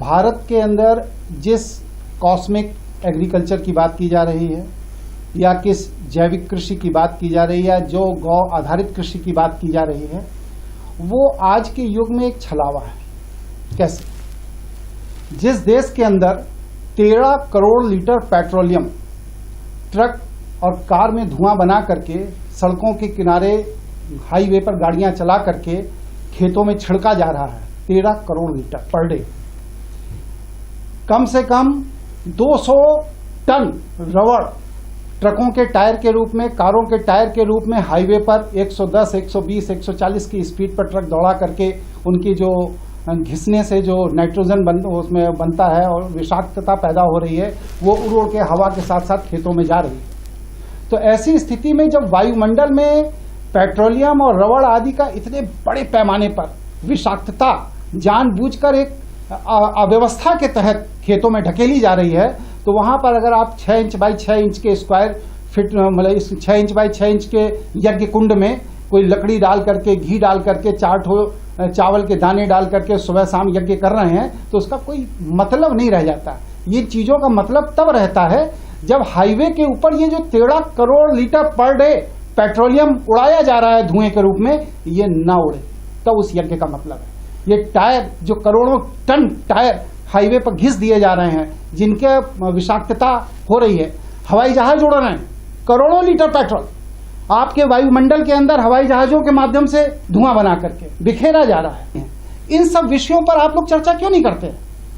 भारत के अंदर जिस कॉस्मिक एग्रीकल्चर की बात की जा रही है या किस जैविक कृषि की बात की जा रही है, जो गौ आधारित कृषि की बात की जा रही है, वो आज के युग में एक छलावा है। कैसे? जिस देश के अंदर 13 करोड़ लीटर पेट्रोलियम ट्रक और कार में धुआं बना करके सड़कों के किनारे हाईवे पर गाड़ियां चला करके खेतों में छिड़का जा रहा है, 13 करोड़ लीटर पर डे, कम से कम 200 टन रबड़ ट्रकों के टायर के रूप में, कारों के टायर के रूप में हाईवे पर 110, 120, 140 की स्पीड पर ट्रक दौड़ा करके उनकी जो घिसने से जो नाइट्रोजन उसमें बनता है और विषाक्तता पैदा हो रही है, वो उड़ के हवा के साथ साथ खेतों में जा रही है। तो ऐसी स्थिति में जब वायुमंडल में पेट्रोलियम और रबड़ आदि का इतने बड़े पैमाने पर विषाक्तता जानबूझकर एक अव्यवस्था के तहत खेतों में ढकेली जा रही है, तो वहां पर अगर आप 6 इंच बाई 6 इंच के स्क्वायर फीट, मतलब इस 6 इंच बाई 6 इंच के यज्ञ कुंड में कोई लकड़ी डाल करके, घी डाल करके, 4 चावल के दाने डाल करके सुबह शाम यज्ञ कर रहे हैं, तो उसका कोई मतलब नहीं रह जाता। ये चीजों का मतलब तब रहता है जब हाईवे के ऊपर ये जो 13 crore litre per day petroleum उड़ाया जा रहा है धुएं के रूप में, ये ना उड़े, तब उस यज्ञ का मतलब है। ये टायर जो करोड़ों टन टायर हाईवे पर घिस दिए जा रहे हैं, जिनके विषाक्तता हो रही है, हवाई जहाज उड़ रहे हैं, करोड़ों लीटर पेट्रोल आपके वायुमंडल के अंदर हवाई जहाजों के माध्यम से धुआं बना करके बिखेरा जा रहा है। इन सब विषयों पर आप लोग चर्चा क्यों नहीं करते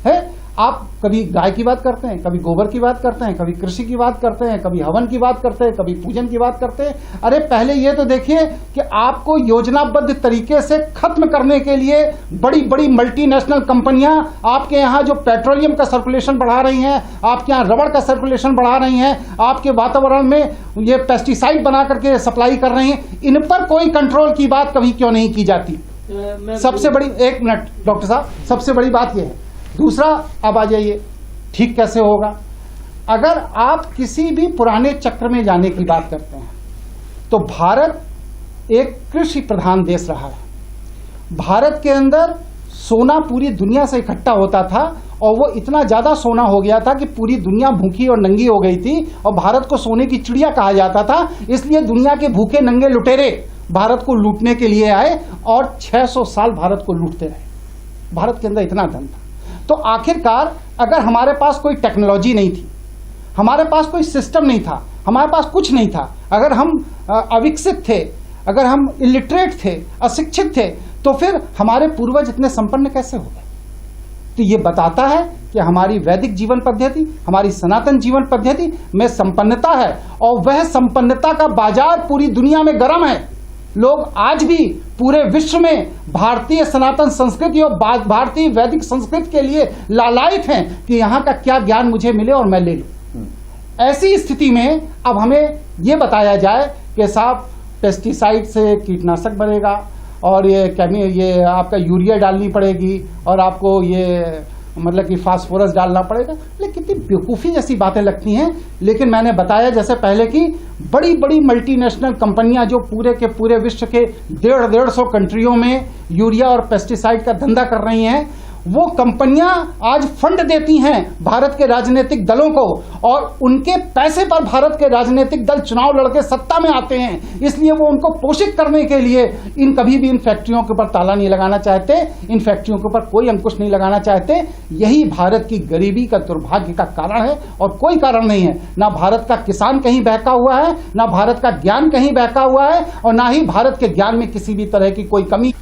हैं? आप कभी गाय की बात करते हैं, कभी गोबर की बात करते हैं, कभी कृषि की बात करते हैं, कभी हवन की बात करते हैं, कभी पूजन की बात करते हैं। अरे पहले ये तो देखिए कि आपको योजनाबद्ध तरीके से खत्म करने के लिए बड़ी बड़ी मल्टीनेशनल कंपनियां आपके यहाँ जो पेट्रोलियम का सर्कुलेशन बढ़ा रही हैं, आपके यहाँ रबड़ का सर्कुलेशन बढ़ा रही हैं, आपके वातावरण में ये पेस्टिसाइड बना करके सप्लाई कर रही हैं, इन पर कोई कंट्रोल की बात कभी क्यों नहीं की जाती? सबसे बड़ी, एक मिनट डॉक्टर साहब, सबसे बड़ी बात यह है। दूसरा, अब आ जाइए, ठीक कैसे होगा? अगर आप किसी भी पुराने चक्र में जाने की बात करते हैं तो भारत एक कृषि प्रधान देश रहा है। भारत के अंदर सोना पूरी दुनिया से इकट्ठा होता था और वो इतना ज्यादा सोना हो गया था कि पूरी दुनिया भूखी और नंगी हो गई थी और भारत को सोने की चिड़िया कहा जाता था। इसलिए दुनिया के भूखे नंगे लुटेरे भारत को लूटने के लिए आए और 600 साल भारत को लूटते रहे। भारत के अंदर इतना धन था। तो आखिरकार अगर हमारे पास कोई टेक्नोलॉजी नहीं थी, हमारे पास कोई सिस्टम नहीं था, हमारे पास कुछ नहीं था, अगर हम अविकसित थे, अगर हम इलिटरेट थे, अशिक्षित थे, तो फिर हमारे पूर्वज इतने संपन्न कैसे हो गए? तो ये बताता है कि हमारी वैदिक जीवन पद्धति, हमारी सनातन जीवन पद्धति में संपन्नता है और वह संपन्नता का बाजार पूरी दुनिया में गर्म है। लोग आज भी पूरे विश्व में भारतीय सनातन संस्कृति और भारतीय वैदिक संस्कृति के लिए लालायित हैं कि यहाँ का क्या ज्ञान मुझे मिले और मैं ले लूं। ऐसी स्थिति में अब हमें ये बताया जाए कि साहब पेस्टिसाइड से कीटनाशक बनेगा और ये आपका यूरिया डालनी पड़ेगी और आपको ये मतलब कि फास्फोरस डालना पड़ेगा। लेकिन कितनी बेवकूफ़ी जैसी बातें लगती हैं। लेकिन मैंने बताया जैसे पहले कि बड़ी बड़ी मल्टीनेशनल कंपनियां जो पूरे के पूरे विश्व के 150 कंट्रियों में यूरिया और पेस्टिसाइड का धंधा कर रही हैं, वो कंपनियां आज फंड देती हैं भारत के राजनीतिक दलों को और उनके पैसे पर भारत के राजनीतिक दल चुनाव लड़के सत्ता में आते हैं। इसलिए वो उनको पोषित करने के लिए कभी भी इन फैक्ट्रियों के ऊपर ताला नहीं लगाना चाहते, इन फैक्ट्रियों के ऊपर कोई अंकुश नहीं लगाना चाहते। यही भारत की गरीबी का, दुर्भाग्य का कारण है और कोई कारण नहीं है। ना भारत का किसान कहीं बहका हुआ है, ना भारत का ज्ञान कहीं बहका हुआ है और ना ही भारत के ज्ञान में किसी भी तरह की कोई कमी